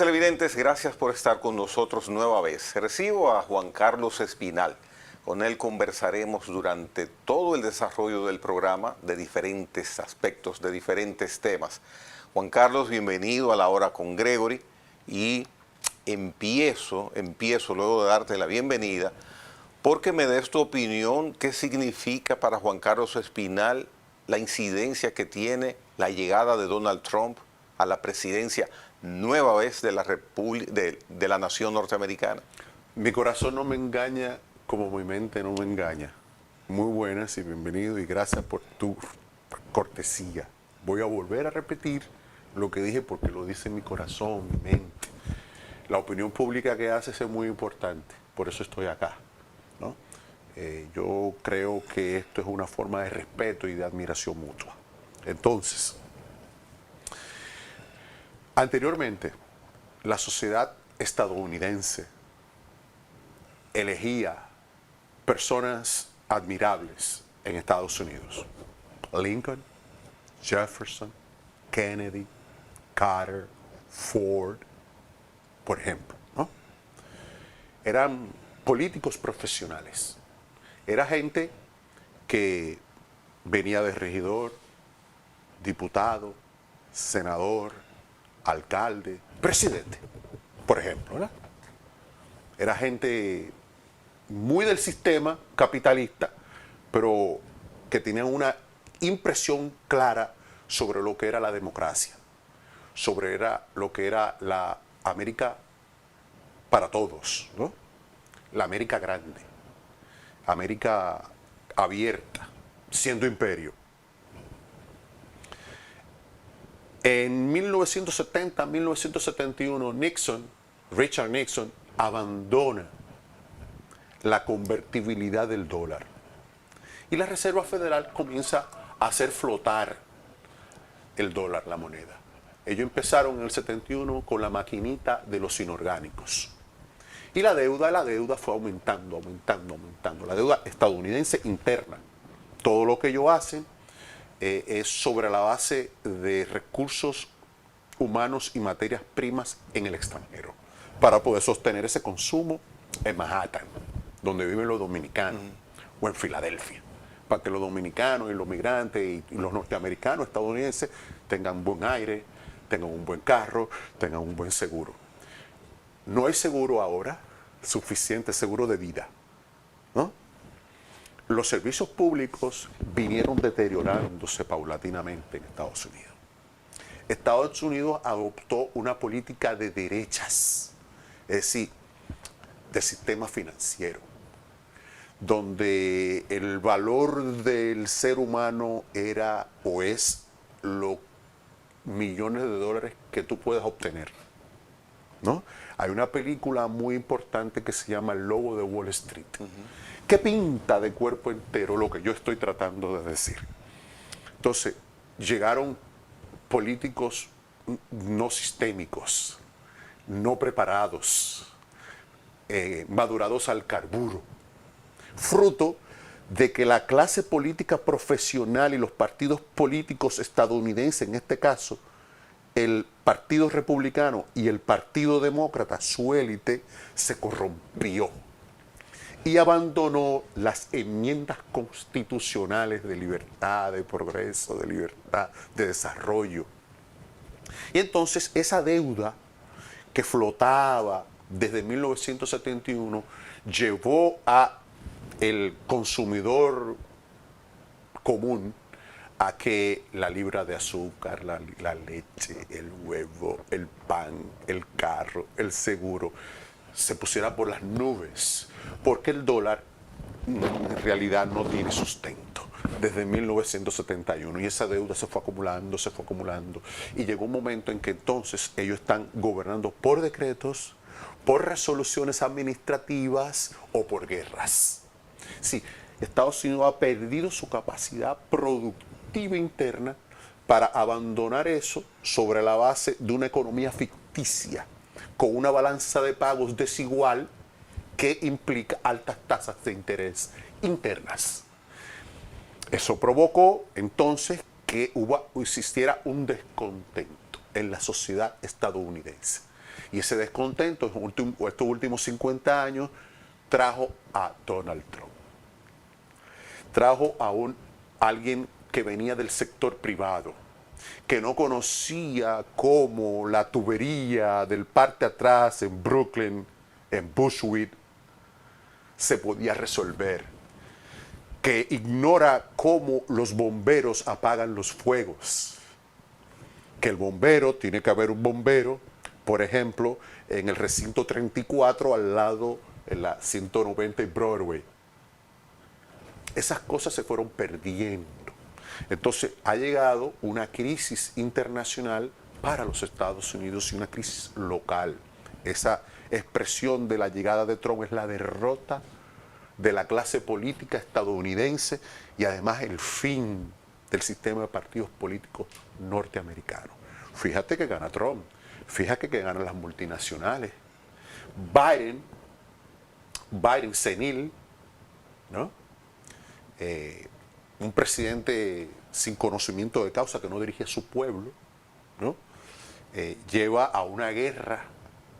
televidentes, gracias por estar con nosotros nueva vez. Recibo a Juan Carlos Espinal. Con él conversaremos durante todo el desarrollo del programa de diferentes aspectos, de diferentes temas. Juan Carlos, bienvenido a La Hora con Gregory. Y empiezo luego de darte la bienvenida, porque me des tu opinión, qué significa para Juan Carlos Espinal la incidencia que tiene la llegada de Donald Trump a la presidencia nueva vez de la República, de la nación norteamericana. Mi corazón no me engaña como mi mente no me engaña. Muy buenas y bienvenido y gracias por tu cortesía. Voy a volver a repetir lo que dije porque lo dice mi corazón, mi mente. La opinión pública que haces es muy importante, por eso estoy acá, ¿no? Yo creo que esto es una forma de respeto y de admiración mutua. Entonces, anteriormente, la sociedad estadounidense elegía personas admirables en Estados Unidos. Lincoln, Jefferson, Kennedy, Carter, Ford, por ejemplo, ¿no? Eran políticos profesionales. Era gente que venía de regidor, diputado, senador, alcalde, presidente, por ejemplo, ¿verdad? Era gente muy del sistema capitalista, pero que tenían una impresión clara sobre lo que era la democracia, sobre lo que era la América para todos, ¿no? La América grande, América abierta, siendo imperio. En 1970-1971, Richard Nixon, abandona la convertibilidad del dólar. Y la Reserva Federal comienza a hacer flotar el dólar, la moneda. Ellos empezaron en el 71 con la maquinita de los inorgánicos. Y la deuda fue aumentando. La deuda estadounidense interna. Todo lo que ellos hacen es sobre la base de recursos humanos y materias primas en el extranjero, para poder sostener ese consumo en Manhattan, donde viven los dominicanos, o en Filadelfia, para que los dominicanos y los migrantes y los norteamericanos estadounidenses tengan buen aire, tengan un buen carro, tengan un buen seguro. No hay seguro ahora, suficiente seguro de vida, ¿no? Los servicios públicos vinieron deteriorándose paulatinamente en Estados Unidos. Estados Unidos adoptó una política de derechas, es decir, de sistema financiero, donde el valor del ser humano era o es los millones de dólares que tú puedas obtener, ¿no? Hay una película muy importante que se llama El Lobo de Wall Street, que pinta de cuerpo entero lo que yo estoy tratando de decir. Entonces, llegaron políticos no sistémicos, no preparados, madurados al carburo, fruto de que la clase política profesional y los partidos políticos estadounidenses, en este caso, el Partido Republicano y el Partido Demócrata, su élite, se corrompió y abandonó las enmiendas constitucionales de libertad, de progreso, de libertad, de desarrollo. Y entonces esa deuda que flotaba desde 1971 llevó a el consumidor común a que la libra de azúcar, la leche, el huevo, el pan, el carro, el seguro, se pusiera por las nubes, porque el dólar en realidad no tiene sustento desde 1971 y esa deuda se fue acumulando, y llegó un momento en que entonces ellos están gobernando por decretos, por resoluciones administrativas o por guerras. Sí, Estados Unidos ha perdido su capacidad productiva interna para abandonar eso sobre la base de una economía ficticia, con una balanza de pagos desigual que implica altas tasas de interés internas. Eso provocó entonces que existiera un descontento en la sociedad estadounidense. Y ese descontento estos últimos 50 años trajo a Donald Trump. Trajo a alguien que venía del sector privado, que no conocía cómo la tubería del parte atrás en Brooklyn, en Bushwick, se podía resolver, que ignora cómo los bomberos apagan los fuegos, que el bombero, tiene que haber un bombero, por ejemplo, en el recinto 34 al lado en la 190 y Broadway. Esas cosas se fueron perdiendo. Entonces ha llegado una crisis internacional para los Estados Unidos y una crisis local. Esa expresión de la llegada de Trump es la derrota de la clase política estadounidense y además el fin del sistema de partidos políticos norteamericanos. Fíjate que gana Trump, fíjate que ganan las multinacionales. Biden senil, ¿no? Un presidente sin conocimiento de causa que no dirige a su pueblo, ¿no? Lleva a una guerra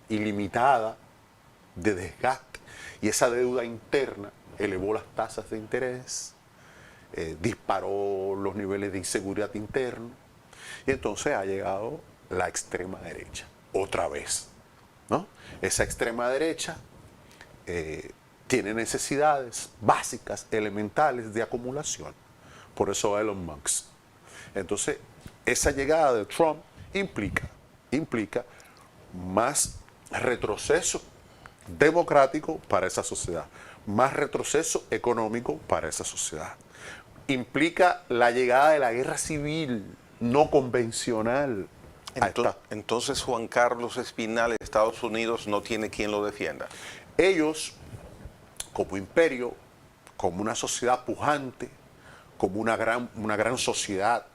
ilimitada de desgaste y esa deuda interna elevó las tasas de interés, disparó los niveles de inseguridad interna y entonces ha llegado la extrema derecha, otra vez, ¿no? Esa extrema derecha tiene necesidades básicas, elementales de acumulación. Por eso Elon Musk. Entonces, esa llegada de Trump implica más retroceso democrático para esa sociedad, más retroceso económico para esa sociedad. Implica la llegada de la guerra civil no convencional. Entonces Juan Carlos Espinal, Estados Unidos no tiene quien lo defienda. Ellos, como imperio, como una sociedad pujante, como una gran sociedad,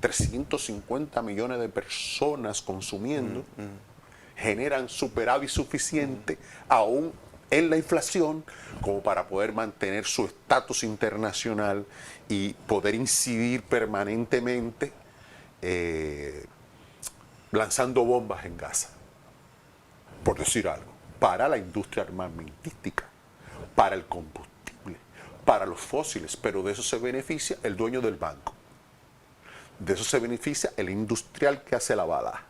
350 millones de personas consumiendo, generan superávit suficiente aún en la inflación como para poder mantener su estatus internacional y poder incidir permanentemente lanzando bombas en Gaza, por decir algo, para la industria armamentística, para el combustible, para los fósiles, pero de eso se beneficia el dueño del banco. De eso se beneficia el industrial que hace la bala.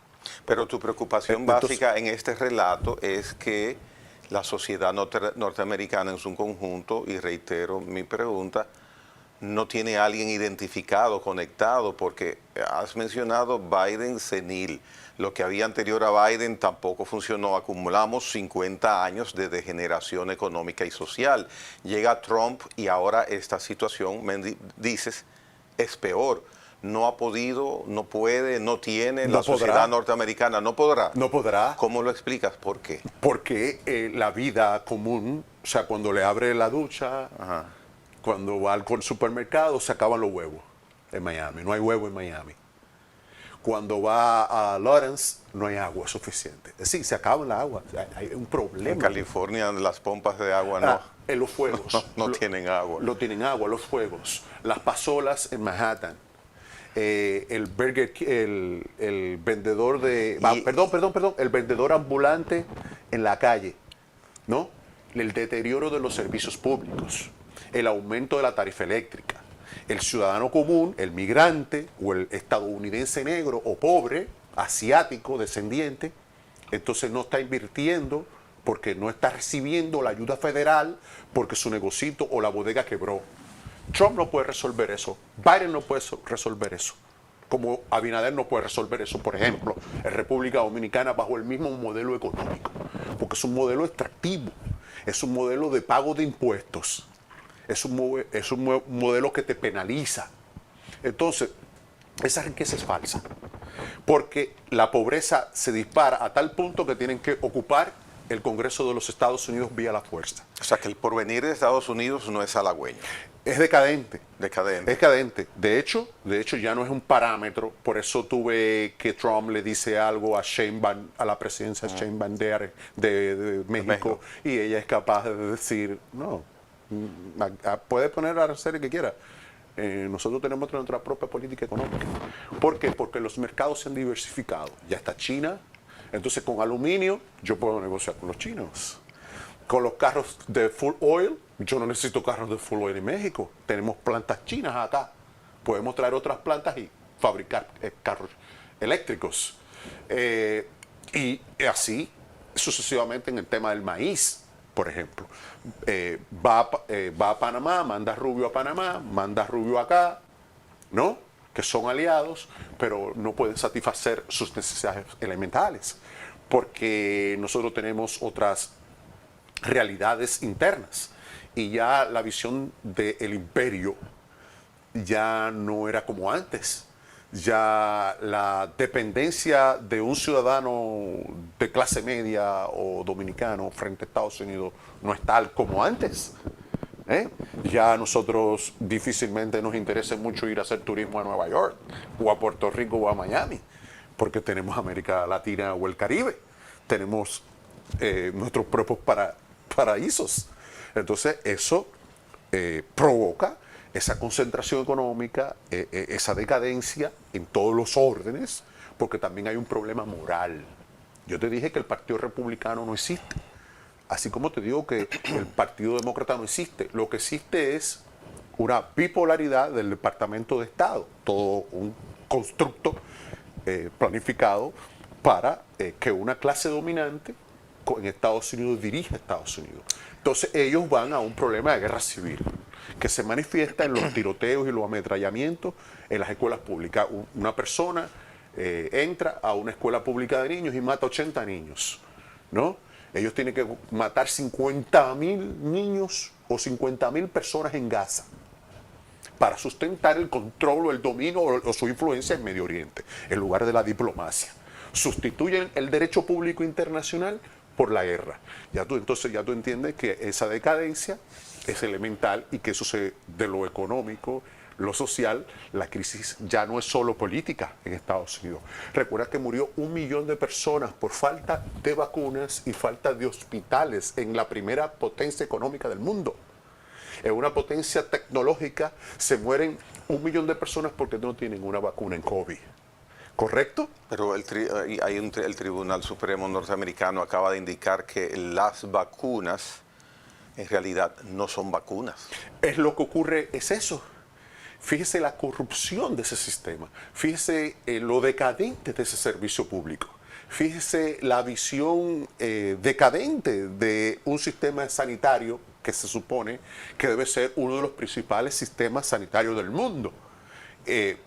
Pero tu preocupación básica en este relato es que la sociedad norteamericana en su conjunto, y reitero mi pregunta, no tiene a alguien identificado, conectado, porque has mencionado Biden senil. Lo que había anterior a Biden tampoco funcionó. Acumulamos 50 años de degeneración económica y social. Llega Trump y ahora esta situación, dices, es peor. No ha podido, no puede, no tiene, la sociedad norteamericana no podrá. No podrá. ¿Cómo lo explicas? ¿Por qué? Porque la vida común, o sea, cuando le abre la ducha, cuando va al supermercado, se acaban los huevos en Miami. No hay huevo en Miami. Cuando va a Lawrence, no hay agua suficiente. Es decir, se acaba el agua. Hay un problema. En California las pompas de agua no. En los fuegos. No tienen agua. No tienen agua, los fuegos. Las pasolas en Manhattan. El vendedor de... el vendedor ambulante en la calle, ¿no? El deterioro de los servicios públicos, el aumento de la tarifa eléctrica, el ciudadano común, el migrante o el estadounidense negro o pobre, asiático, descendiente, entonces no está invirtiendo porque no está recibiendo la ayuda federal porque su negocito o la bodega quebró. Trump no puede resolver eso, Biden no puede resolver eso, como Abinader no puede resolver eso, por ejemplo, en República Dominicana bajo el mismo modelo económico, porque es un modelo extractivo, es un modelo de pago de impuestos, es un modelo que te penaliza. Entonces, esa riqueza es falsa, porque la pobreza se dispara a tal punto que tienen que ocupar el Congreso de los Estados Unidos vía la fuerza. O sea que el porvenir de Estados Unidos no es halagüeño. Es decadente. Decadente. Es decadente. De hecho, ya no es un parámetro. Por eso tuve que Trump le dice algo a la presidencia Shane Bandera de México y ella es capaz de decir, no, puede poner la serie que quiera. Nosotros tenemos nuestra propia política económica. ¿Por qué? Porque los mercados se han diversificado. Ya está China, Entonces con aluminio yo puedo negociar con los chinos. Con los carros de full oil, yo no necesito carros de full oil en México. Tenemos plantas chinas acá. Podemos traer otras plantas y fabricar carros eléctricos. Y así sucesivamente en el tema del maíz, por ejemplo. Va a Panamá, manda rubio a Panamá, manda rubio acá, ¿no? Que son aliados, pero no pueden satisfacer sus necesidades elementales, porque nosotros tenemos otras realidades internas y ya la visión del imperio ya no era como antes. Ya la dependencia de un ciudadano de clase media o dominicano frente a Estados Unidos no es tal como antes. Ya a nosotros difícilmente nos interesa mucho ir a hacer turismo a Nueva York o a Puerto Rico o a Miami, porque tenemos América Latina o el Caribe. Tenemos nuestros propios paraísos. Entonces eso provoca esa concentración económica, esa decadencia en todos los órdenes, porque también hay un problema moral. Yo te dije que el Partido Republicano no existe, así como te digo que el Partido Demócrata no existe. Lo que existe es una bipolaridad del Departamento de Estado, todo un constructo planificado para que una clase dominante en Estados Unidos dirija a Estados Unidos. Entonces ellos van a un problema de guerra civil que se manifiesta en los tiroteos y los ametrallamientos en las escuelas públicas. Una persona entra a una escuela pública de niños y mata 80 niños, ¿no? Ellos tienen que matar 50,000 niños o 50,000 personas en Gaza para sustentar el control o el dominio o su influencia en Medio Oriente, en lugar de la diplomacia. Sustituyen el derecho público internacional por la guerra. Entonces ya tú entiendes que esa decadencia es elemental y que eso de lo económico, lo social, la crisis ya no es solo política en Estados Unidos. Recuerda que murió 1 millón de personas por falta de vacunas y falta de hospitales en la primera potencia económica del mundo. En una potencia tecnológica se mueren 1 millón de personas porque no tienen una vacuna en COVID. ¿Correcto? Pero el Tribunal Supremo norteamericano acaba de indicar que las vacunas en realidad no son vacunas. Es lo que ocurre, es eso. Fíjese la corrupción de ese sistema. Fíjese lo decadente de ese servicio público. Fíjese la visión decadente de un sistema sanitario que se supone que debe ser uno de los principales sistemas sanitarios del mundo.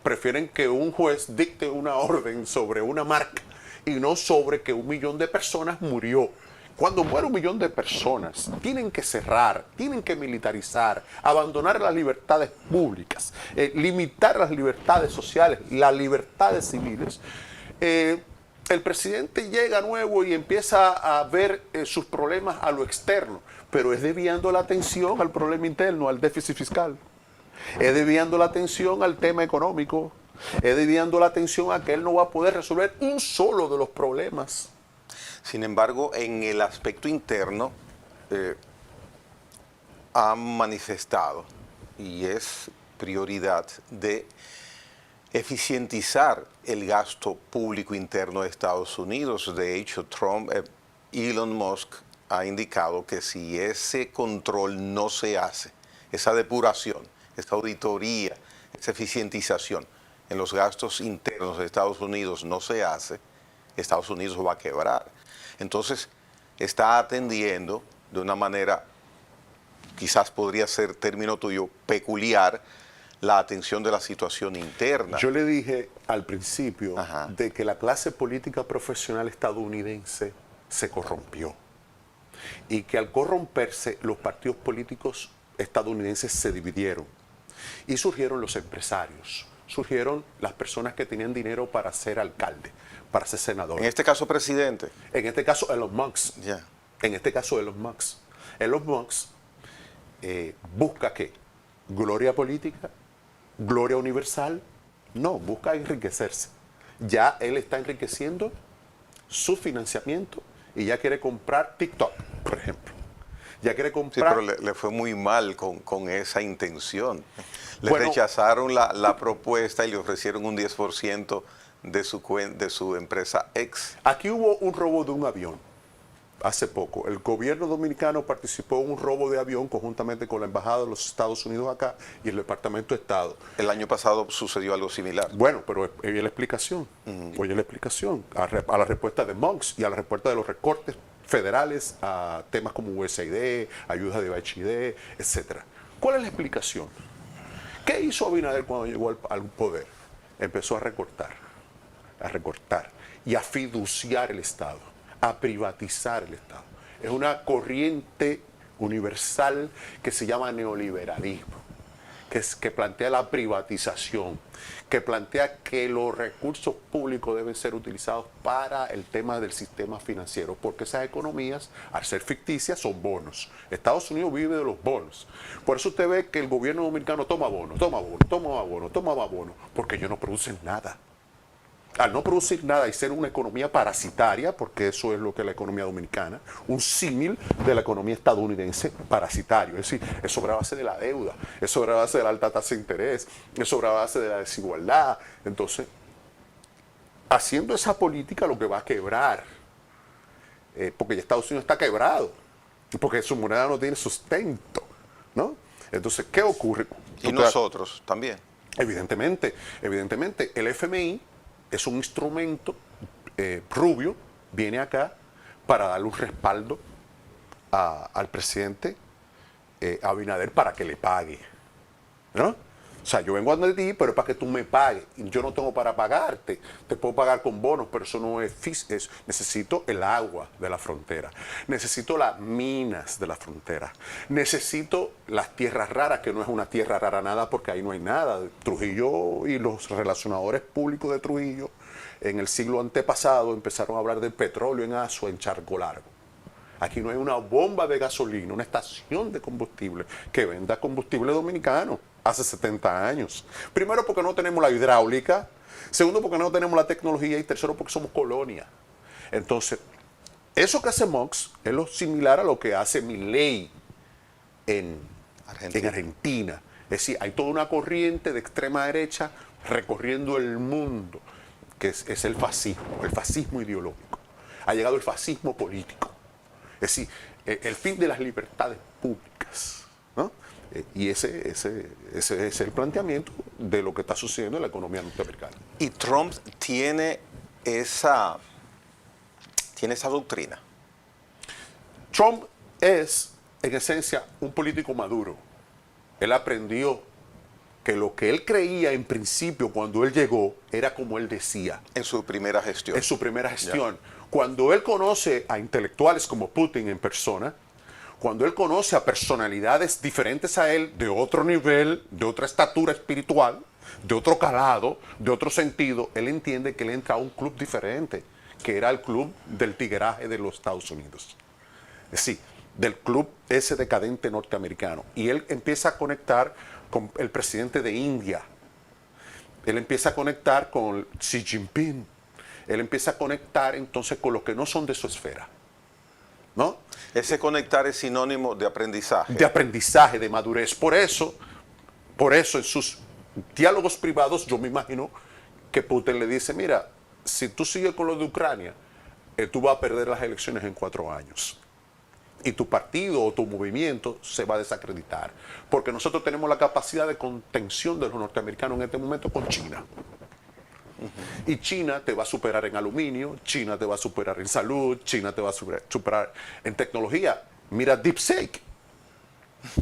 Prefieren que un juez dicte una orden sobre una marca y no sobre que 1 millón de personas murió. Cuando muere 1 millón de personas, tienen que cerrar, tienen que militarizar, abandonar las libertades públicas, limitar las libertades sociales, las libertades civiles. El presidente llega nuevo y empieza a ver sus problemas a lo externo, pero es desviando la atención al problema interno, al déficit fiscal. Es desviando la atención al tema económico, es desviando la atención a que él no va a poder resolver un solo de los problemas. Sin embargo, en el aspecto interno ha manifestado, y es prioridad, de eficientizar el gasto público interno de Estados Unidos. De hecho, Elon Musk ha indicado que si ese control no se hace, esa depuración, esta auditoría, esa eficientización en los gastos internos de Estados Unidos no se hace, Estados Unidos va a quebrar. Entonces, está atendiendo de una manera, quizás podría ser término tuyo, peculiar, la atención de la situación interna. Yo le dije al principio de que la clase política profesional estadounidense se corrompió y que al corromperse los partidos políticos estadounidenses se dividieron y surgieron los empresarios, surgieron las personas que tenían dinero para ser alcalde, para ser senador. En este caso, presidente. En este caso, Elon Musk. Yeah. En este caso, Elon Musk. Elon Musk busca ¿qué? Gloria política, gloria universal. No, busca enriquecerse. Ya él está enriqueciendo su financiamiento y ya quiere comprar TikTok, por ejemplo. Ya quiere comprar... Sí, pero le fue muy mal con esa intención. Le rechazaron la propuesta y le ofrecieron un 10% de su empresa ex. Aquí hubo un robo de un avión hace poco. El gobierno dominicano participó en un robo de avión conjuntamente con la Embajada de los Estados Unidos acá y el Departamento de Estado. El año pasado sucedió algo similar. Bueno, pero oye la explicación. Oye la explicación a la respuesta de Monks y a la respuesta de los recortes federales a temas como USAID, ayuda de BHD, etc. ¿Cuál es la explicación? ¿Qué hizo Abinader cuando llegó al poder? Empezó a recortar y a fiduciar el Estado, a privatizar el Estado. Es una corriente universal que se llama neoliberalismo, que plantea la privatización, que plantea que los recursos públicos deben ser utilizados para el tema del sistema financiero, porque esas economías, al ser ficticias, son bonos. Estados Unidos vive de los bonos. Por eso usted ve que el gobierno dominicano toma bonos, porque ellos no producen nada. Al no producir nada y ser una economía parasitaria, porque eso es lo que es la economía dominicana, un símil de la economía estadounidense parasitario, es decir, es sobre base de la deuda, es sobre base de la alta tasa de interés, es sobre base de la desigualdad. Entonces, haciendo esa política lo que va a quebrar, porque ya Estados Unidos está quebrado, porque su moneda no tiene sustento, ¿no? Entonces, ¿qué ocurre? Y nosotros también. Evidentemente, el FMI es un instrumento rubio, viene acá para darle un respaldo al presidente Abinader para que le pague, ¿no? O sea, yo vengo a donde ti, pero es para que tú me pagues. Yo no tengo para pagarte. Te puedo pagar con bonos, pero eso no es físico. Necesito el agua de la frontera. Necesito las minas de la frontera. Necesito las tierras raras, que no es una tierra rara nada, porque ahí no hay nada. Trujillo y los relacionadores públicos de Trujillo en el siglo antepasado empezaron a hablar del petróleo en Asua, en Charco Largo. Aquí no hay una bomba de gasolina, una estación de combustible que venda combustible dominicano hace 70 años. Primero, porque no tenemos la hidráulica. Segundo, porque no tenemos la tecnología. Y tercero, porque somos colonia. Entonces, eso que hace Monks es lo similar a lo que hace Milei en Argentina. Es decir, hay toda una corriente de extrema derecha recorriendo el mundo, que es el fascismo ideológico. Ha llegado el fascismo político. Es decir, el fin de las libertades públicas, ¿no? Y ese es el planteamiento de lo que está sucediendo en la economía norteamericana. Y Trump tiene esa doctrina. Trump es, en esencia, un político maduro. Él aprendió que lo que él creía en principio cuando él llegó era como él decía. En su primera gestión. En su primera gestión. Ya. Cuando él conoce a intelectuales como Putin en persona, cuando él conoce a personalidades diferentes a él, de otro nivel, de otra estatura espiritual, de otro calado, de otro sentido, él entiende que él entra a un club diferente, que era el club del tigueraje de los Estados Unidos. Es decir, del club ese decadente norteamericano. Y él empieza a conectar con el presidente de India. Él empieza a conectar con Xi Jinping. Él empieza a conectar entonces con los que no son de su esfera, ¿no? Ese conectar es sinónimo de aprendizaje. De aprendizaje, de madurez. Por eso en sus diálogos privados, yo me imagino que Putin le dice, mira, si tú sigues con lo de Ucrania, tú vas a perder las elecciones en 4 años. Y tu partido o tu movimiento se va a desacreditar. Porque nosotros tenemos la capacidad de contención de los norteamericanos en este momento con China. Y China te va a superar en aluminio, China te va a superar en salud, China te va a superar en tecnología. Mira DeepSeek.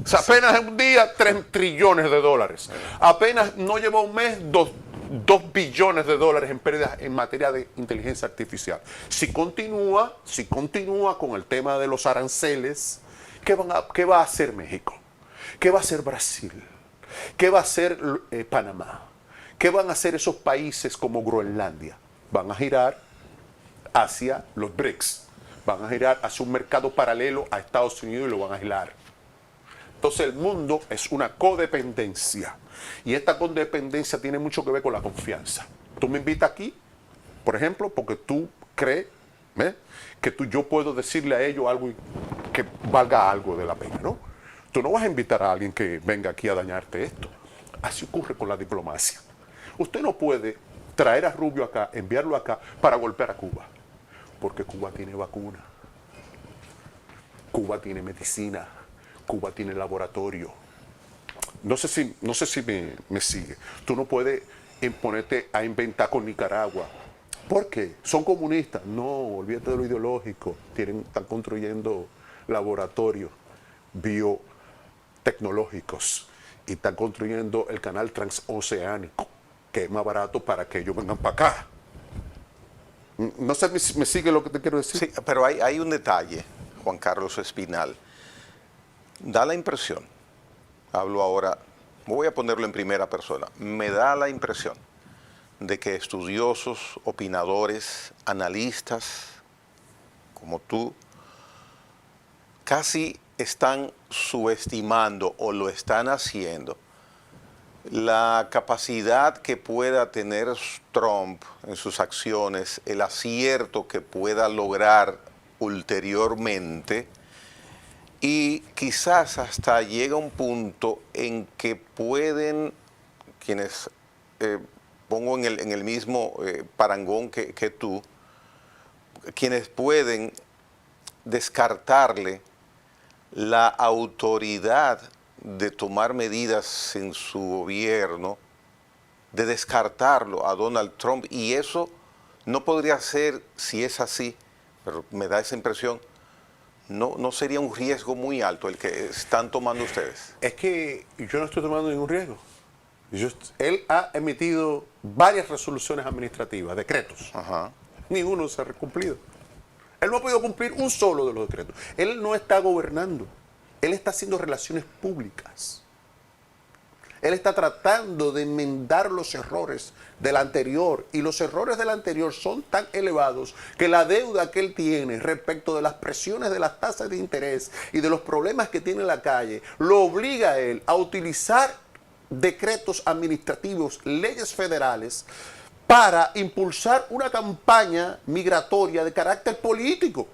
O sea, apenas en un día, $3 trillones. Apenas no lleva un mes, 2 billones de dólares en pérdidas en materia de inteligencia artificial. Si continúa con el tema de los aranceles, ¿qué va a hacer México? ¿Qué va a hacer Brasil? ¿Qué va a hacer Panamá? ¿Qué van a hacer esos países como Groenlandia? Van a girar hacia los BRICS. Van a girar hacia un mercado paralelo a Estados Unidos y lo van a aislar. Entonces el mundo es una codependencia. Y esta codependencia tiene mucho que ver con la confianza. Tú me invitas aquí, por ejemplo, porque tú crees que yo puedo decirle a ellos algo que valga algo de la pena, ¿no? Tú no vas a invitar a alguien que venga aquí a dañarte esto. Así ocurre con la diplomacia. Usted no puede traer a Rubio acá, enviarlo acá para golpear a Cuba. Porque Cuba tiene vacuna, Cuba tiene medicina, Cuba tiene laboratorio. No sé si me sigue. Tú no puedes ponerte a inventar con Nicaragua. ¿Por qué? ¿Son comunistas? No, olvídate de lo ideológico. Están construyendo laboratorios biotecnológicos y están construyendo el canal transoceánico, que es más barato para que ellos vengan para acá. No sé si me sigue lo que te quiero decir. Sí, pero hay un detalle, Juan Carlos Espinal. Da la impresión, hablo ahora, voy a ponerlo en primera persona, me da la impresión de que estudiosos, opinadores, analistas como tú, casi están subestimando o lo están haciendo la capacidad que pueda tener Trump en sus acciones, el acierto que pueda lograr ulteriormente, y quizás hasta llega un punto en que pueden, quienes pongo en el mismo parangón que tú, quienes pueden descartarle la autoridad de tomar medidas en su gobierno, de descartarlo a Donald Trump, y eso no podría ser, si es así, pero me da esa impresión, no sería un riesgo muy alto el que están tomando ustedes. Es que yo no estoy tomando ningún riesgo. Él ha emitido varias resoluciones administrativas, decretos. Ajá. Ninguno se ha cumplido. Él no ha podido cumplir un solo de los decretos. Él no está gobernando. Él está haciendo relaciones públicas. Él está tratando de enmendar los errores del anterior. Y los errores del anterior son tan elevados que la deuda que él tiene respecto de las presiones de las tasas de interés y de los problemas que tiene en la calle, lo obliga a él a utilizar decretos administrativos, leyes federales, para impulsar una campaña migratoria de carácter político,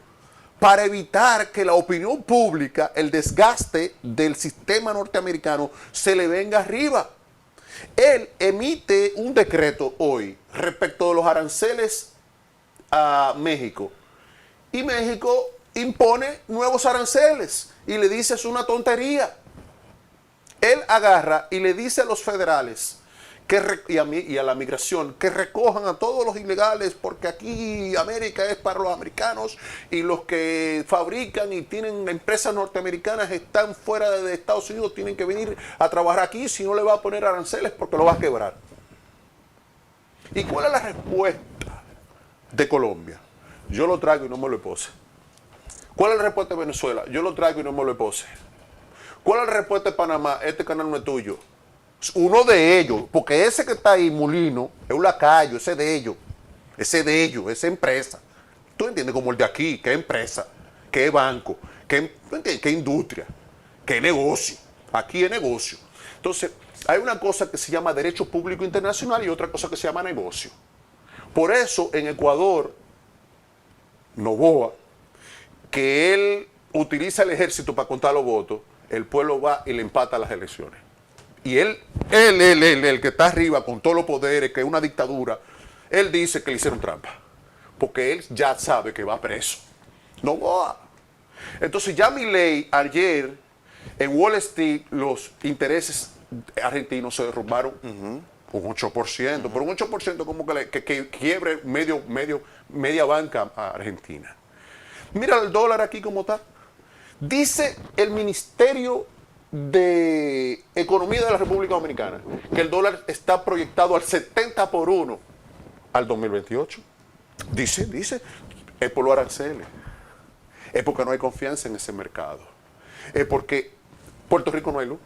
para evitar que la opinión pública, el desgaste del sistema norteamericano, se le venga arriba. Él emite un decreto hoy respecto de los aranceles a México, y México impone nuevos aranceles y le dice es una tontería. Él agarra y le dice a los federales y a la migración que recojan a todos los ilegales, porque aquí América es para los americanos y los que fabrican y tienen empresas norteamericanas están fuera de Estados Unidos, tienen que venir a trabajar aquí, si no le va a poner aranceles porque lo va a quebrar. ¿Y cuál es la respuesta de Colombia? Yo lo traigo y no me lo pose. ¿Cuál es la respuesta de Venezuela? Yo lo traigo y no me lo pose. ¿Cuál es la respuesta de Panamá? Este canal no es tuyo. Uno de ellos, porque ese que está ahí, Mulino, es un lacayo, ese de ellos, esa empresa. ¿Tú entiendes? Como el de aquí, qué empresa, qué banco, qué industria, qué negocio. Aquí es negocio. Entonces, hay una cosa que se llama derecho público internacional y otra cosa que se llama negocio. Por eso, en Ecuador, Noboa, que él utiliza el ejército para contar los votos, el pueblo va y le empata las elecciones. Y él, el que está arriba con todos los poderes, que es una dictadura, él dice que le hicieron trampa. Porque él ya sabe que va preso. Noboa. Entonces ya Milei, ayer, en Wall Street, los intereses argentinos se derrumbaron un 8%. Por un 8% como que quiebre media banca a Argentina. Mira el dólar aquí como está. Dice el Ministerio de Economía de la República Dominicana que el dólar está proyectado al 70-1 al 2028. Dice, es por los aranceles. Es porque no hay confianza en ese mercado. Es porque Puerto Rico no hay luz.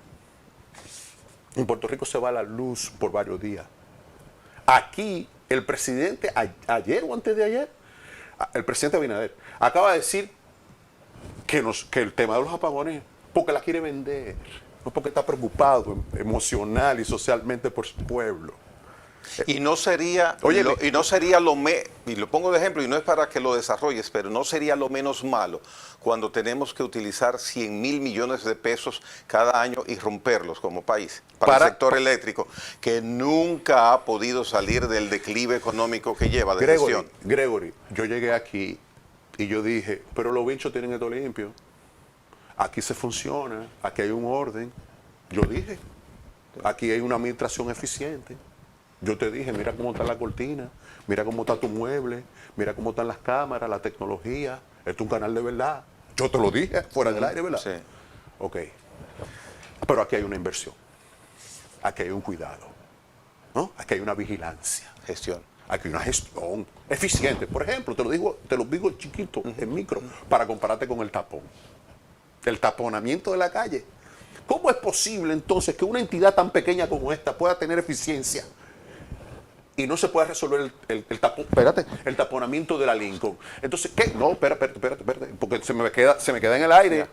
En Puerto Rico se va la luz por varios días. Aquí, el presidente, ayer o antes de ayer, el presidente Abinader acaba de decir que el tema de los apagones, porque la quiere vender, no porque está preocupado emocional y socialmente por su pueblo. Y no sería, Oye, y no sería y lo pongo de ejemplo, y no es para que lo desarrolles, pero no sería lo menos malo cuando tenemos que utilizar 100.000 millones de pesos cada año y romperlos como país para el sector eléctrico, que nunca ha podido salir del declive económico que lleva de gestión. Gregory, yo llegué aquí y yo dije, pero los bichos tienen esto limpio. Aquí se funciona, aquí hay un orden. Yo dije, aquí hay una administración eficiente. Yo te dije, mira cómo está la cortina, mira cómo está tu mueble, mira cómo están las cámaras, la tecnología. Esto es un canal de verdad. Yo te lo dije fuera del aire, ¿verdad? Sí. Ok. Pero aquí hay una inversión. Aquí hay un cuidado. ¿No? Aquí hay una vigilancia. Gestión. Aquí hay una gestión eficiente. Por ejemplo, te lo digo chiquito, en micro, para compararte con el tapón. El taponamiento de la calle. ¿Cómo es posible entonces que una entidad tan pequeña como esta pueda tener eficiencia y no se pueda resolver el taponamiento de la Lincoln? Entonces, ¿qué? No, espérate, porque se me queda en el aire. Ya.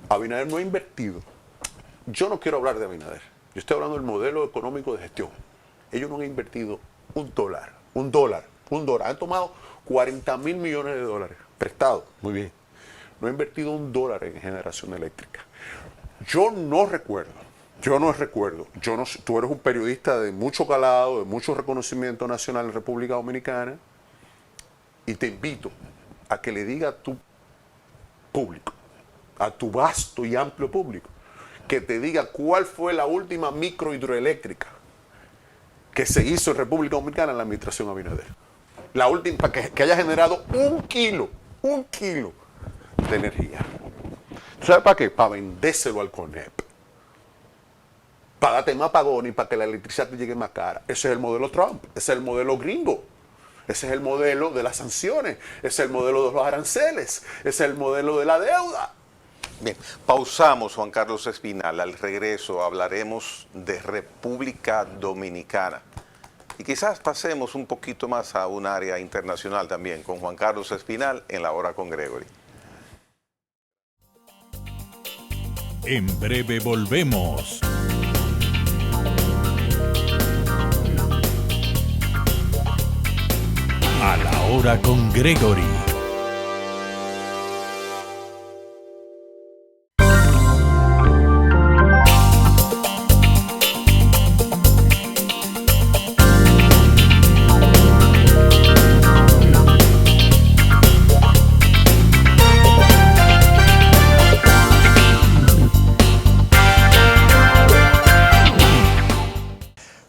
Abinader no ha invertido. Yo no quiero hablar de Abinader. Yo estoy hablando del modelo económico de gestión. Ellos no han invertido un dólar. Han tomado 40.000 millones de dólares prestados. Muy bien. No ha invertido un dólar en generación eléctrica. Yo no recuerdo, tú eres un periodista de mucho calado, de mucho reconocimiento nacional en República Dominicana, y te invito a que le diga a tu público, a tu vasto y amplio público, que te diga cuál fue la última microhidroeléctrica que se hizo en República Dominicana en la administración Abinader. La última, para que haya generado un kilo de energía. ¿Sabes para qué? Para vendérselo al CONEP. Para darte más pagón y para que la electricidad te llegue más cara. Ese es el modelo Trump, ese es el modelo gringo. Ese es el modelo de las sanciones, ese es el modelo de los aranceles, ese es el modelo de la deuda. Bien, pausamos, Juan Carlos Espinal. Al regreso hablaremos de República Dominicana. Y quizás pasemos un poquito más a un área internacional también, con Juan Carlos Espinal en La Hora con Gregory. En breve volvemos. A la Hora con Gregory.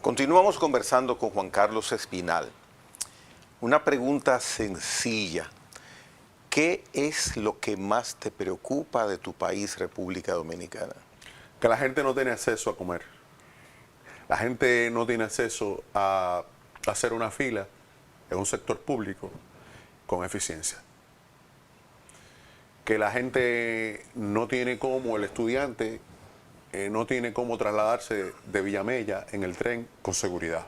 Continuamos conversando con Juan Carlos Espinal. Una pregunta sencilla. ¿Qué es lo que más te preocupa de tu país, República Dominicana? Que la gente no tiene acceso a comer. La gente no tiene acceso a hacer una fila en un sector público con eficiencia. Que la gente no tiene cómo, el estudiante no tiene cómo trasladarse de Villamella en el tren con seguridad.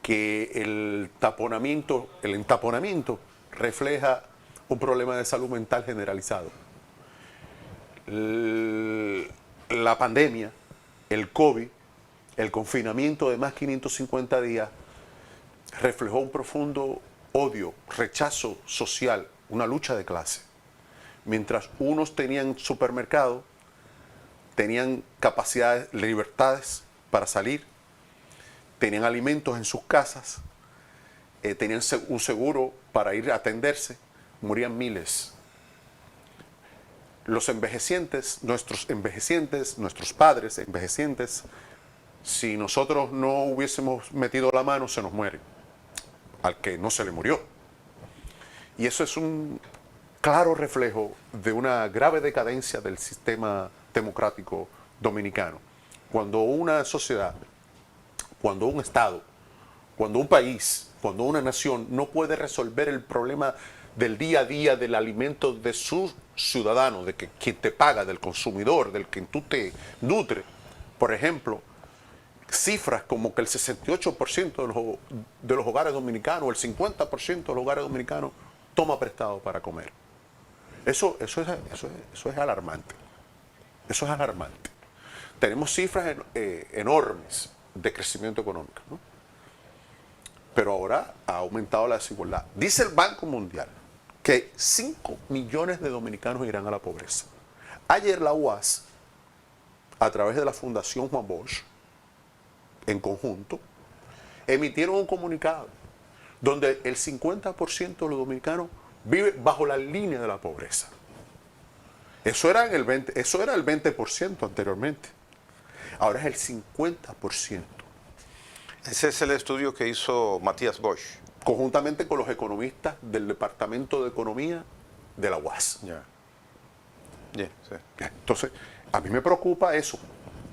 Que el entaponamiento refleja un problema de salud mental generalizado. La pandemia, el COVID, el confinamiento de más 550 días reflejó un profundo odio, rechazo social, una lucha de clase. Mientras unos tenían supermercado, tenían capacidades, libertades para salir, tenían alimentos en sus casas, tenían un seguro para ir a atenderse, morían miles. Los envejecientes, nuestros padres envejecientes, si nosotros no hubiésemos metido la mano, se nos mueren, al que no se le murió. Y eso es un claro reflejo de una grave decadencia del sistema democrático dominicano. Cuando una sociedad, cuando un Estado, cuando un país, cuando una nación no puede resolver el problema del día a día del alimento de sus ciudadanos, de quien te paga, del consumidor, del que tú te nutres, por ejemplo, cifras como que el 68% de los hogares dominicanos, el 50% de los hogares dominicanos toma prestado para comer. Eso es alarmante. Eso es alarmante. Tenemos cifras enormes de crecimiento económico, ¿no? Pero ahora ha aumentado la desigualdad. Dice el Banco Mundial que 5 millones de dominicanos irán a la pobreza. Ayer la UAS, a través de la Fundación Juan Bosch, en conjunto, emitieron un comunicado donde el 50% de los dominicanos vive bajo la línea de la pobreza. Eso era el 20% anteriormente. Ahora es el 50%. Ese es el estudio que hizo Matías Bosch. Conjuntamente con los economistas del Departamento de Economía de la UAS. Ya. Yeah, sí. Entonces, a mí me preocupa eso.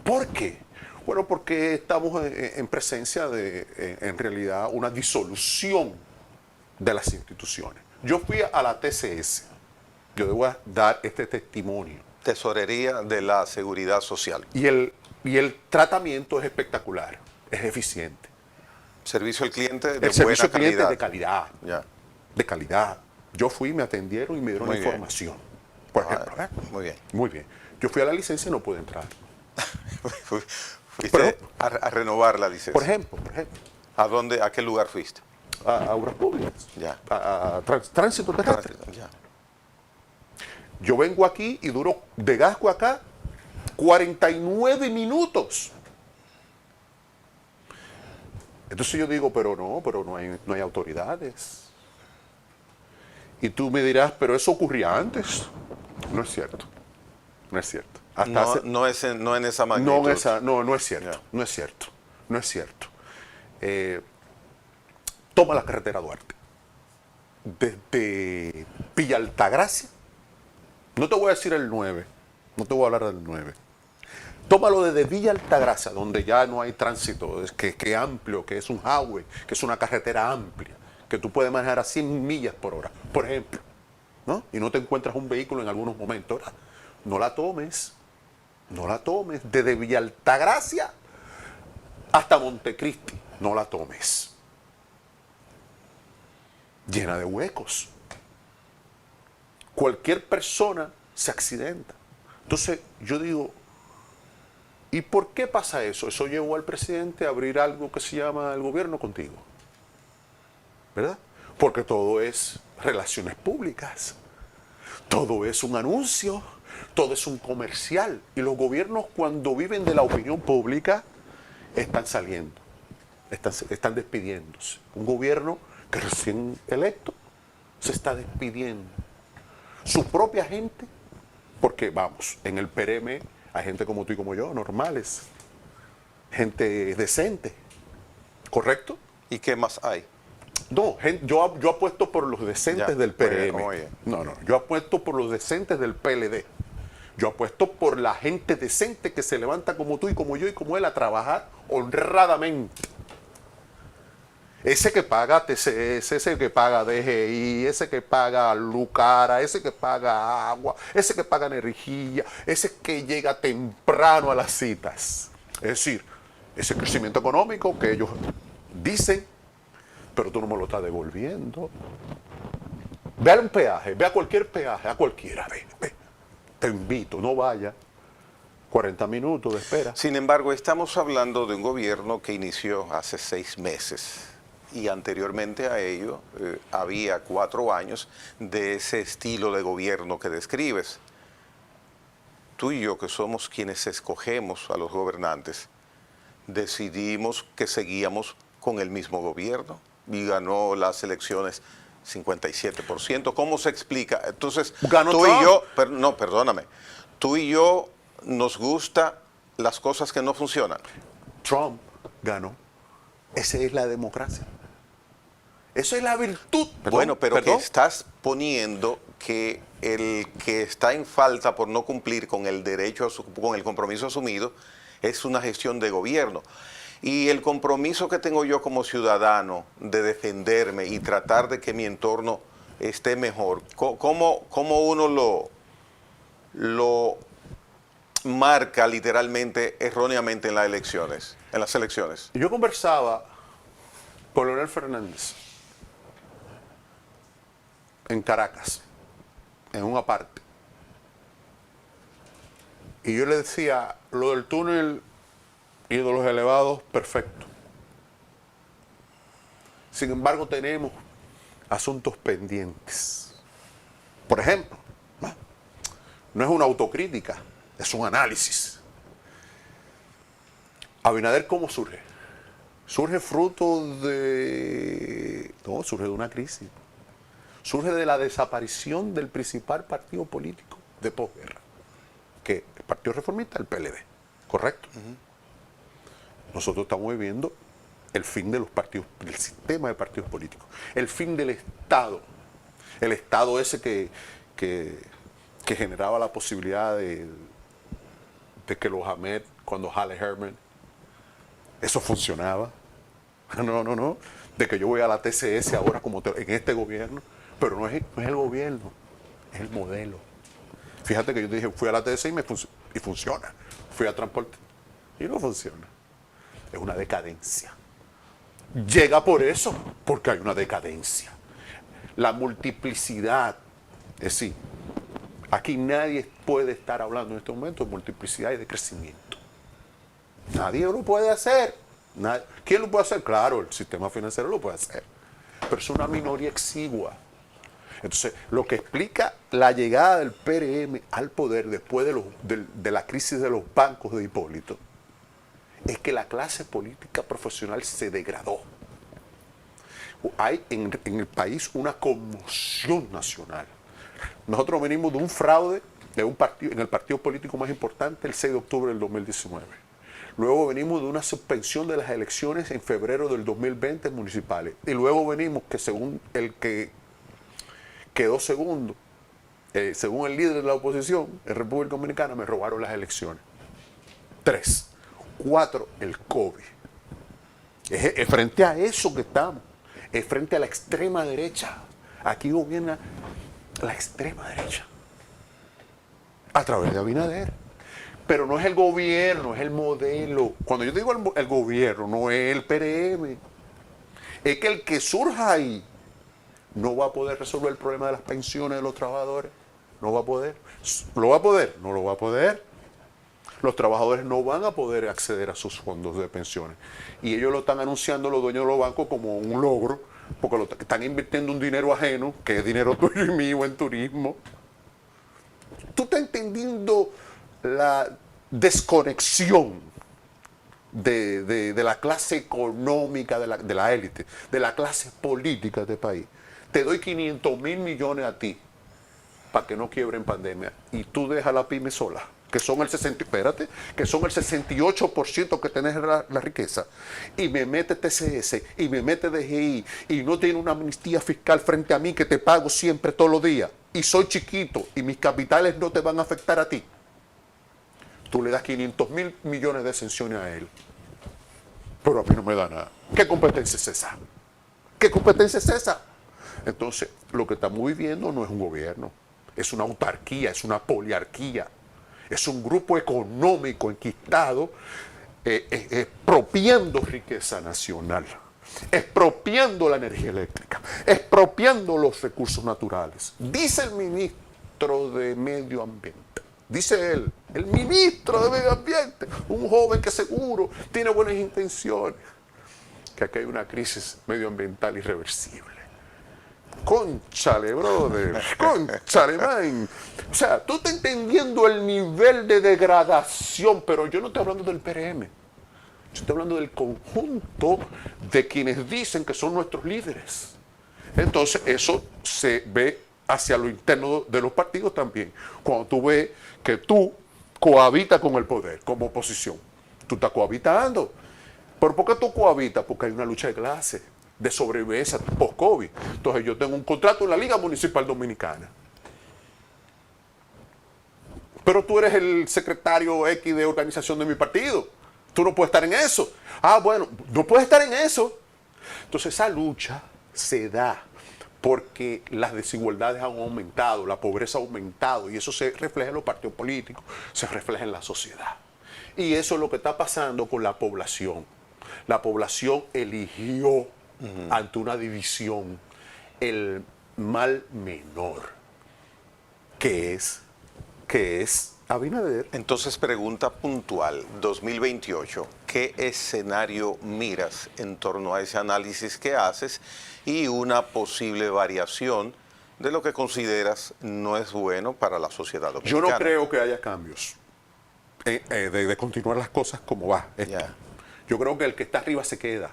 ¿Por qué? Bueno, porque estamos en presencia de, en realidad, una disolución de las instituciones. Yo fui a la TCS. Yo debo dar este testimonio. Tesorería de la Seguridad Social. Y el tratamiento es espectacular, es eficiente. Servicio al cliente de El servicio al buena cliente calidad. de calidad. Ya. De calidad. Yo fui, me atendieron y me dieron Muy la bien. información. Por ejemplo, ¿eh? Muy bien. Muy bien. Yo fui a la licencia y no pude entrar. Fuiste Pero- a renovar la licencia. Por ejemplo, ¿A dónde, a qué lugar fuiste? a obras públicas, Ya. a tránsito terrestre. Ya. Yo vengo aquí y duro de Gasco acá 49 minutos. Entonces yo digo, pero no hay autoridades. Y tú me dirás, pero eso ocurría antes. No es cierto. No es cierto. Hasta No, hace- no en esa magnitud. no es cierto. Ya. No es cierto. No es cierto. Toma la carretera Duarte. Desde Villa Altagracia. No te voy a decir el 9. No te voy a hablar del 9. Tómalo desde Villa Altagracia, donde ya no hay tránsito, que es amplio, que es un highway, que es una carretera amplia, que tú puedes manejar a 100 millas por hora, por ejemplo, ¿no? Y no te encuentras un vehículo en algunos momentos, ¿verdad? No la tomes, no la tomes. Desde Villa Altagracia hasta Montecristi, no la tomes. Llena de huecos. Cualquier persona se accidenta. Entonces, yo digo, ¿y por qué pasa eso? Eso llevó al presidente a abrir algo que se llama el gobierno contigo. ¿Verdad? Porque todo es relaciones públicas. Todo es un anuncio. Todo es un comercial. Y los gobiernos, cuando viven de la opinión pública, están saliendo. Están despidiéndose. Un gobierno que recién electo se está despidiendo. Su propia gente, porque vamos, en el PRM hay gente como tú y como yo, normales, gente decente, ¿correcto? ¿Y qué más hay? No, yo apuesto por los decentes Ya, del muy bien, PRM. muy bien. No, yo apuesto por los decentes del PLD. Yo apuesto por la gente decente que se levanta como tú y como yo y como él a trabajar honradamente. Ese que paga TCS, ese que paga DGI, ese que paga Lucara, ese que paga agua, ese que paga energía, ese que llega temprano a las citas. Es decir, ese crecimiento económico que ellos dicen, pero tú no me lo estás devolviendo. Ve a un peaje, ve a cualquier peaje, a cualquiera, ve. Te invito, no vaya. 40 minutos de espera. Sin embargo, estamos hablando de un gobierno que inició hace 6 meses y anteriormente a ello había 4 años de ese estilo de gobierno que describes. Tú y yo, que somos quienes escogemos a los gobernantes, decidimos que seguíamos con el mismo gobierno y ganó las elecciones 57%. ¿Cómo se explica? Entonces, Ganó tú y Trump. yo, no, perdóname, tú y yo nos gustan las cosas que no funcionan. Trump ganó. Esa es la democracia. Eso es la virtud. Bueno, pero perdón. que estás poniendo que el que está en falta por no cumplir con el derecho, con el compromiso asumido, es una gestión de gobierno. Y el compromiso que tengo yo como ciudadano de defenderme y tratar de que mi entorno esté mejor, ¿cómo uno lo marca literalmente, erróneamente en las elecciones? Yo conversaba con Leonel Fernández en Caracas, en una parte. Y yo le decía, lo del túnel ídolos elevados, perfecto. Sin embargo, tenemos asuntos pendientes. Por ejemplo, no es una autocrítica, es un análisis. Abinader, ¿cómo surge? Surge fruto de... No, surge de una crisis. Surge de la desaparición del principal partido político de posguerra, que el Partido Reformista, el PLD, ¿correcto? Nosotros estamos viviendo el fin de los partidos, del sistema de partidos políticos, el fin del Estado, el Estado ese que generaba la posibilidad de que los Ahmed, cuando Halle Herman, eso funcionaba. No, de que yo voy a la TCS ahora como en este gobierno, pero no es el gobierno, es el modelo. Fíjate que yo dije, fui a la TCS y funciona, fui a transporte y no funciona. Es una decadencia. Llega por eso, porque hay una decadencia. La multiplicidad, es decir, aquí nadie puede estar hablando en este momento de multiplicidad y de crecimiento. Nadie lo puede hacer. ¿Quién lo puede hacer? Claro, el sistema financiero lo puede hacer, pero es una minoría exigua. Entonces, lo que explica la llegada del PRM al poder después de la crisis de los bancos de Hipólito es que la clase política profesional se degradó. Hay en el país una conmoción nacional. Nosotros venimos de un fraude de un partido, en el partido político más importante el 6 de octubre del 2019. Luego venimos de una suspensión de las elecciones en febrero del 2020 municipales. Y luego venimos que según el que quedó segundo, según el líder de la oposición en República Dominicana, me robaron las elecciones. 3. 4. El COVID. Es frente a eso que estamos. Es frente a la extrema derecha. Aquí gobierna la extrema derecha. A través de Abinader. Pero no es el gobierno, es el modelo. Cuando yo digo el gobierno, no es el PRM. Es que el que surja ahí no va a poder resolver el problema de las pensiones de los trabajadores. No va a poder. ¿Lo va a poder? No lo va a poder. Los trabajadores no van a poder acceder a sus fondos de pensiones. Y ellos lo están anunciando los dueños de los bancos como un logro, porque están invirtiendo un dinero ajeno, que es dinero tuyo y mío en turismo. ¿Tú estás entendiendo la desconexión de la clase económica, de la élite, de la clase política de este país? Te doy 500,000 millones a ti para que no quiebre en pandemia y tú dejas la pyme sola, que son el 68% que tenés la riqueza, y me mete TCS y me mete DGI y no tiene una amnistía fiscal frente a mí que te pago siempre todos los días y soy chiquito y mis capitales no te van a afectar a ti. Tú le das 500,000 millones de exenciones a él, pero a mí no me da nada. ¿Qué competencia es esa? ¿Qué competencia es esa? Entonces, lo que estamos viviendo no es un gobierno, es una autarquía, es una poliarquía, es un grupo económico enquistado expropiando riqueza nacional, expropiando la energía eléctrica, expropiando los recursos naturales. Dice el ministro de Medio Ambiente, dice él, el ministro de Medio Ambiente, un joven que seguro tiene buenas intenciones, que aquí hay una crisis medioambiental irreversible. Cónchale, brother, cónchale, man. O sea, tú estás entendiendo el nivel de degradación, pero yo no estoy hablando del PRM. Yo estoy hablando del conjunto de quienes dicen que son nuestros líderes. Entonces, eso se ve hacia lo interno de los partidos también. Cuando tú ves que tú cohabitas con el poder como oposición, tú estás cohabitando. ¿Pero por qué tú cohabitas? Porque hay una lucha de clase, de sobrevivencia post-COVID. Entonces yo tengo un contrato en la Liga Municipal Dominicana. Pero tú eres el secretario X de organización de mi partido. Tú no puedes estar en eso. Ah, bueno, no puedes estar en eso. Entonces esa lucha se da porque las desigualdades han aumentado, la pobreza ha aumentado y eso se refleja en los partidos políticos, se refleja en la sociedad. Y eso es lo que está pasando con la población. La población eligió ante una división el mal menor, que es Abinader. Entonces, pregunta puntual, 2028, ¿qué escenario miras en torno a ese análisis que haces y una posible variación de lo que consideras no es bueno para la sociedad dominicana? Yo no creo que haya cambios de continuar las cosas como va esto. Ya. Yo creo que el que está arriba se queda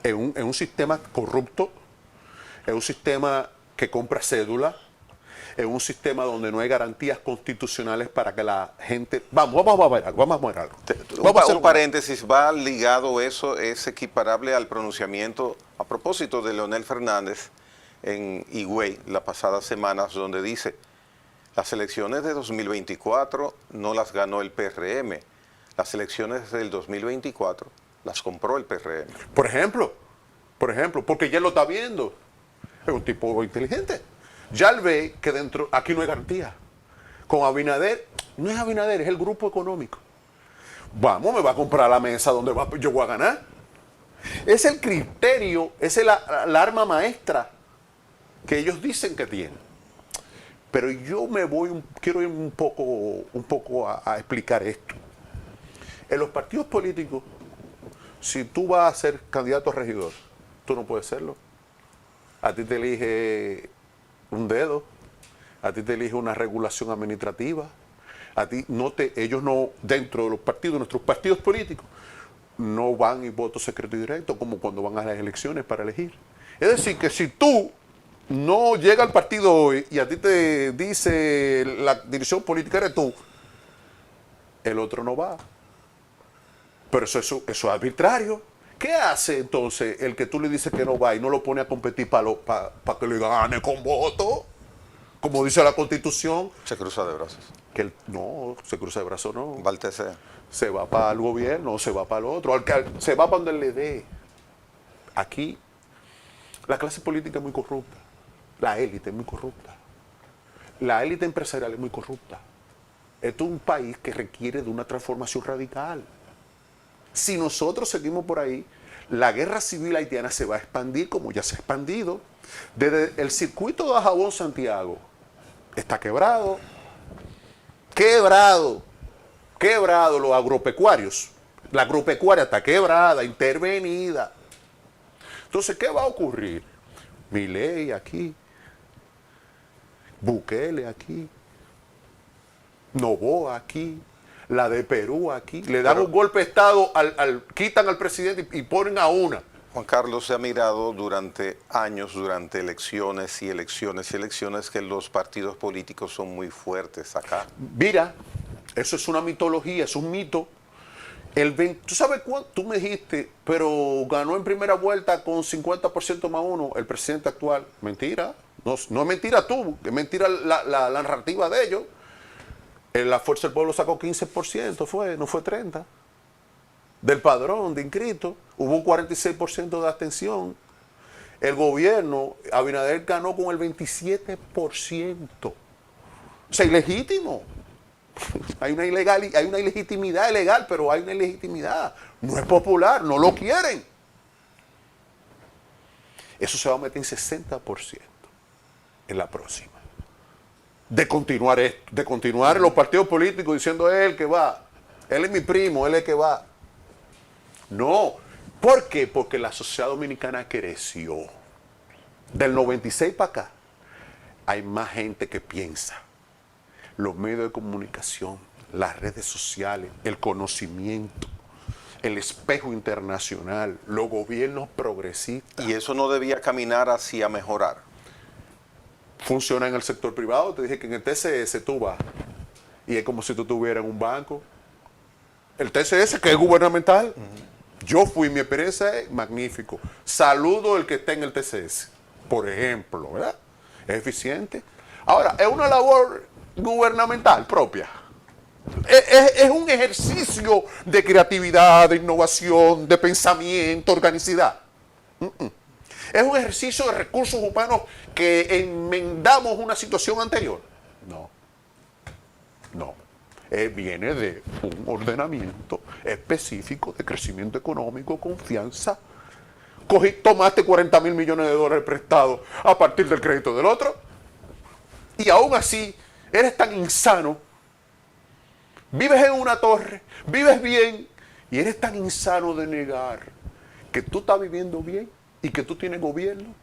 en un sistema corrupto, en un sistema que compra cédula, en un sistema donde no hay garantías constitucionales para que la gente... Vamos a ver algo. Un paréntesis, va ligado eso, es equiparable al pronunciamiento a propósito de Leonel Fernández en Higüey las pasadas semanas, donde dice, las elecciones de 2024 no las ganó el PRM, las elecciones del 2024 las compró el PRM. Por ejemplo, porque ya lo está viendo. Es un tipo inteligente. Ya él ve que dentro, aquí no hay garantía. Con Abinader, no es Abinader, es el grupo económico. Vamos, me va a comprar la mesa donde yo voy a ganar. Es el criterio, es la arma maestra que ellos dicen que tienen. Pero yo quiero ir un poco a explicar esto. En los partidos políticos, si tú vas a ser candidato a regidor, tú no puedes serlo. A ti te elige un dedo, a ti te elige una regulación administrativa, a ti ellos no, dentro de los partidos, nuestros partidos políticos, no van y voto secreto y directo como cuando van a las elecciones para elegir. Es decir, que si tú no llegas al partido hoy y a ti te dice la dirección política eres tú, el otro no va. Pero eso es arbitrario. ¿Qué hace entonces el que tú le dices que no va y no lo pone a competir para que le gane con voto? Como dice la Constitución. Se cruza de brazos. No, se cruza de brazos no. Va al TC. Se va para el gobierno, se va para el otro. Se va para donde le dé. Aquí, la clase política es muy corrupta. La élite es muy corrupta. La élite empresarial es muy corrupta. Esto es un país que requiere de una transformación radical. Si nosotros seguimos por ahí, la guerra civil haitiana se va a expandir como ya se ha expandido. Desde el circuito de Dajabón-Santiago está quebrado los agropecuarios. La agropecuaria está quebrada, intervenida. Entonces, ¿qué va a ocurrir? Milei aquí, Bukele aquí, Noboa aquí, la de Perú aquí, le dan un golpe de Estado, quitan al presidente y ponen a una. Juan Carlos, se ha mirado durante años, durante elecciones y elecciones y elecciones, que los partidos políticos son muy fuertes acá. Mira, eso es una mitología, es un mito. ¿Tú sabes cuánto? Tú me dijiste, pero ganó en primera vuelta con 50% más uno el presidente actual. Mentira, no es mentira tú, es mentira la narrativa de ellos. La Fuerza del Pueblo sacó 15%, no fue 30%. Del padrón de inscritos, hubo un 46% de abstención. El gobierno, Abinader ganó con el 27%. O sea, ilegítimo. Hay una ilegitimidad legal, pero hay una ilegitimidad. No es popular, no lo quieren. Eso se va a meter en 60% en la próxima. De continuar esto, de continuar los partidos políticos diciendo él que va, él es mi primo, él es que va. No. ¿Por qué? Porque la sociedad dominicana creció. Del 96 para acá hay más gente que piensa. Los medios de comunicación, las redes sociales, el conocimiento, el espejo internacional, los gobiernos progresistas. Y eso no debía caminar hacia mejorar. Funciona en el sector privado. Te dije que en el TCS tú vas y es como si tú estuvieras en un banco. El TCS, que es gubernamental. Yo fui, mi experiencia es magnífico. Saludo el que está en el TCS, por ejemplo, ¿verdad? Es eficiente. Ahora, es una labor gubernamental propia. Es un ejercicio de creatividad, de innovación, de pensamiento, organicidad. ¿Es un ejercicio de recursos humanos que enmendamos una situación anterior? No. Viene de un ordenamiento específico de crecimiento económico, confianza. Tomaste 40 mil millones de dólares prestados a partir del crédito del otro. Y aún así, eres tan insano vives en una torre, vives bien, y eres tan insano de negar que tú estás viviendo bien y que tú tienes gobierno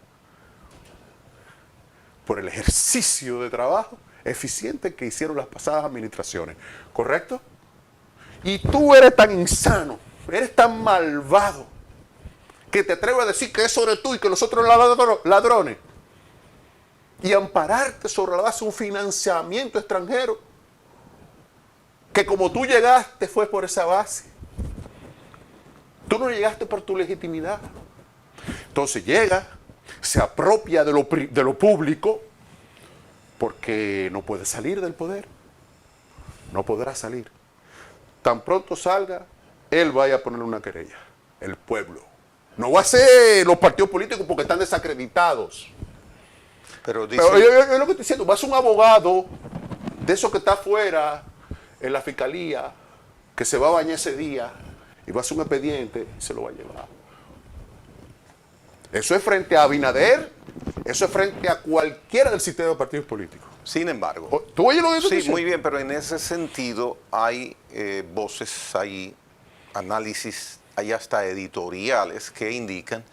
por el ejercicio de trabajo eficiente que hicieron las pasadas administraciones, ¿correcto? Y tú eres tan insano, eres tan malvado, que te atreves a decir que eso eres tú y que los otros ladrones, y ampararte sobre la base de un financiamiento extranjero, que como tú llegaste fue por esa base. Tú no llegaste por tu legitimidad. Entonces llega, se apropia de lo público, porque no puede salir del poder. No podrá salir. Tan pronto salga, él vaya a poner una querella. El pueblo. No va a ser los partidos políticos porque están desacreditados. Pero dice... Pero yo lo que estoy diciendo, va a ser un abogado de esos que está afuera en la fiscalía, que se va a bañar ese día y va a hacer un expediente y se lo va a llevar. Eso es frente a Abinader, eso es frente a cualquiera del sistema de partidos políticos. Sin embargo... ¿Tú oyes lo que estoy Sí, diciendo? muy bien, pero en ese sentido hay voces, hay análisis, hay hasta editoriales que indican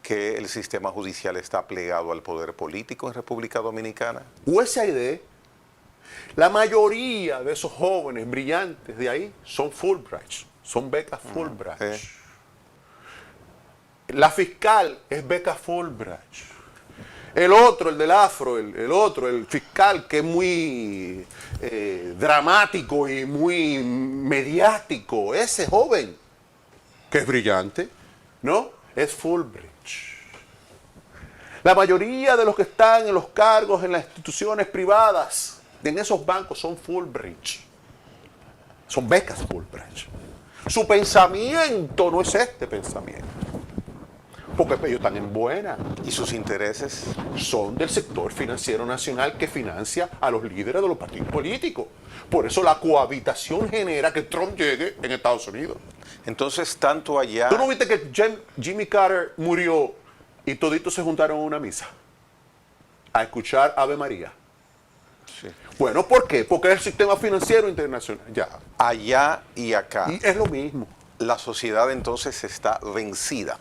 que el sistema judicial está plegado al poder político en República Dominicana. USAID, la mayoría de esos jóvenes brillantes de ahí son Fulbright, son becas Fulbright. La fiscal es beca Fulbright. El otro, el del afro, el otro, el fiscal que es muy dramático y muy mediático, ese joven que es brillante, ¿no? Es Fulbright. La mayoría de los que están en los cargos en las instituciones privadas, en esos bancos, son Fulbright. Son becas Fulbright. Su pensamiento no es este pensamiento. Porque ellos están en buena. ¿Y sus intereses? Son del sector financiero nacional que financia a los líderes de los partidos políticos. Por eso la cohabitación genera que Trump llegue en Estados Unidos. Entonces, tanto allá... ¿Tú no viste que Jimmy Carter murió y toditos se juntaron a una misa a escuchar Ave María? Sí. Bueno, ¿por qué? Porque es el sistema financiero internacional. Ya. Allá y acá, Y es lo mismo. la sociedad entonces está vencida.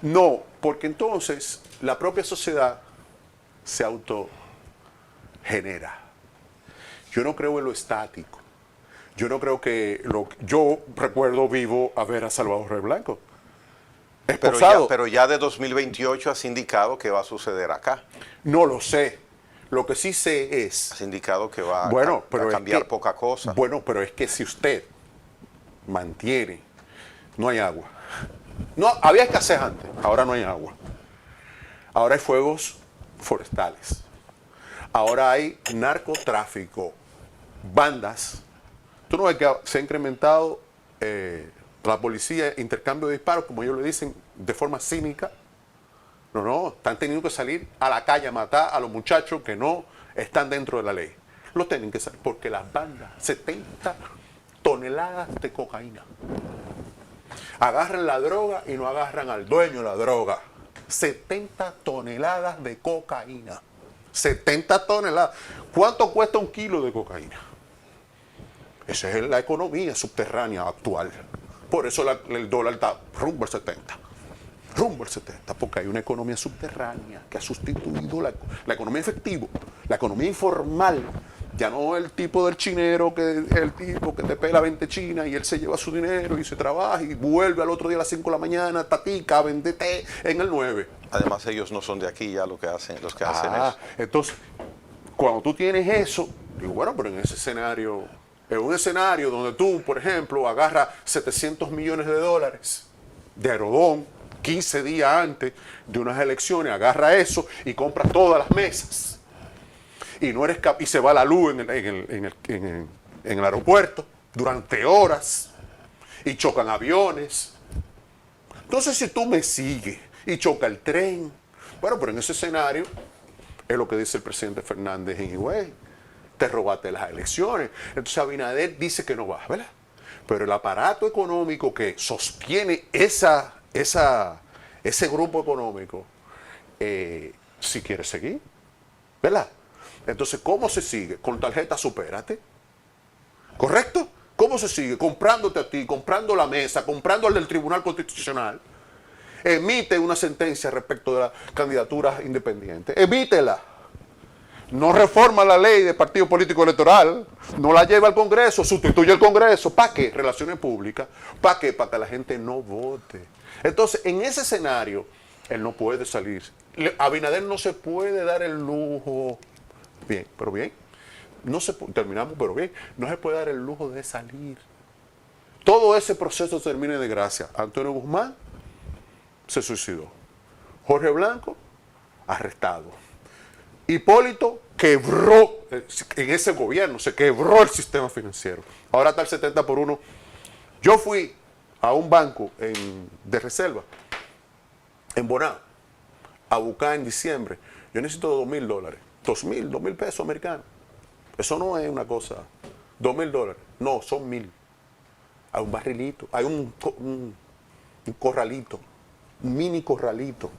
No, porque entonces la propia sociedad se autogenera. Yo no creo en lo estático. Yo no creo que yo recuerdo vivo a ver a Salvador Rey Blanco. Esposado. Pero ya de 2028 has indicado que va a suceder acá. No lo sé. Lo que sí sé es... Has indicado que va Bueno, a pero cambiar es que, poca cosa. Bueno, pero es que si usted mantiene... No hay agua. No, había escasez antes. Ahora no hay agua. Ahora hay fuegos forestales. Ahora hay narcotráfico. Bandas. Tú no ves que se ha incrementado la policía, intercambio de disparos, como ellos le dicen, de forma cínica. No, están teniendo que salir a la calle a matar a los muchachos que no están dentro de la ley. Los tienen que salir porque las bandas, 70 toneladas de cocaína. Agarran la droga y no agarran al dueño de la droga. 70 toneladas de cocaína. 70 toneladas. ¿Cuánto cuesta un kilo de cocaína? Esa es la economía subterránea actual. Por eso el dólar está rumbo al 70. Rumbo al 70, porque hay una economía subterránea que ha sustituido la economía efectiva, la economía informal. Ya no el tipo del chinero, el tipo que te pela 20 chinas y él se lleva su dinero y se trabaja y vuelve al otro día a las 5 de la mañana, tatica, vende té en el 9. Además, ellos no son de aquí ya los que hacen eso. Entonces, cuando tú tienes eso, digo, bueno, pero en ese escenario, en un escenario donde tú, por ejemplo, agarras 700 millones de dólares de Aerodón, 15 días antes de unas elecciones, agarra eso y compra todas las mesas. Y no eres y se va la luz en el aeropuerto durante horas y chocan aviones. Entonces, si tú me sigues y choca el tren, bueno, pero en ese escenario es lo que dice el presidente Fernández en Higüey, te robaste las elecciones. Entonces Abinader dice que no va, ¿verdad? Pero el aparato económico que sostiene ese grupo económico, si quiere seguir, ¿verdad? Entonces, ¿cómo se sigue? Con tarjeta Supérate. ¿Correcto? ¿Cómo se sigue? Comprándote a ti, comprando la mesa, comprando al del Tribunal Constitucional. Emite una sentencia respecto de las candidaturas independientes. Emítela. No reforma la ley de partido político electoral, no la lleva al Congreso, sustituye el Congreso. ¿Para qué? Relaciones públicas. ¿Para qué? Para que la gente no vote. Entonces, en ese escenario, él no puede salir. Abinader no se puede dar el lujo. Bien, pero bien. No se, terminamos, pero bien. No se puede dar el lujo de salir. Todo ese proceso termina en desgracia. Antonio Guzmán se suicidó. Jorge Blanco, arrestado. Hipólito quebró, en ese gobierno se quebró el sistema financiero. Ahora está el 70 por 1. Yo fui a un banco de reserva, en Bonao, a buscar en diciembre. Yo necesito $2,000, $2,000 pesos americanos. Eso no es una cosa, $2,000. No, son 1,000. Hay un barrilito, hay un corralito, un mini corralito.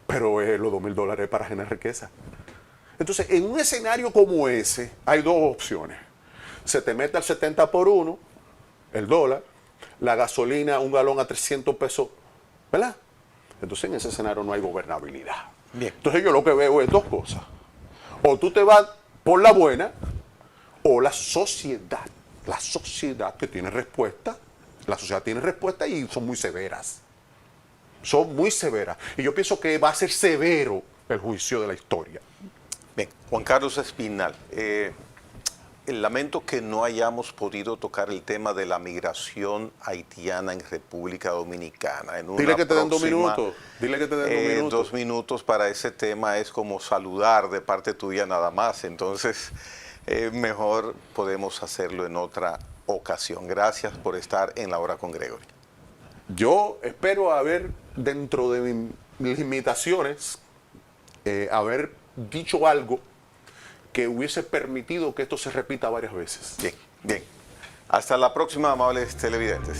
Pero los $2,000 es para generar riqueza. Entonces, en un escenario como ese, hay dos opciones. Se te mete al 70 por 1, el dólar, la gasolina, un galón a 300 pesos, ¿verdad? Entonces, en ese escenario no hay gobernabilidad. Bien. Entonces, yo lo que veo es dos cosas. O tú te vas por la buena, o la sociedad que tiene respuesta, la sociedad tiene respuesta y son muy severas. Son muy severas. Y yo pienso que va a ser severo el juicio de la historia. Bien, Juan Carlos Espinal, lamento que no hayamos podido tocar el tema de la migración haitiana en República Dominicana. Dile que te den 2 minutos. Dile que te den 2 minutos. 2 minutos para ese tema es como saludar de parte tuya nada más. Entonces, mejor podemos hacerlo en otra ocasión. Gracias por estar en La Hora con Gregory. Yo espero haber, dentro de mis limitaciones, haber dicho algo que hubiese permitido que esto se repita varias veces. Bien, bien. Hasta la próxima, amables televidentes.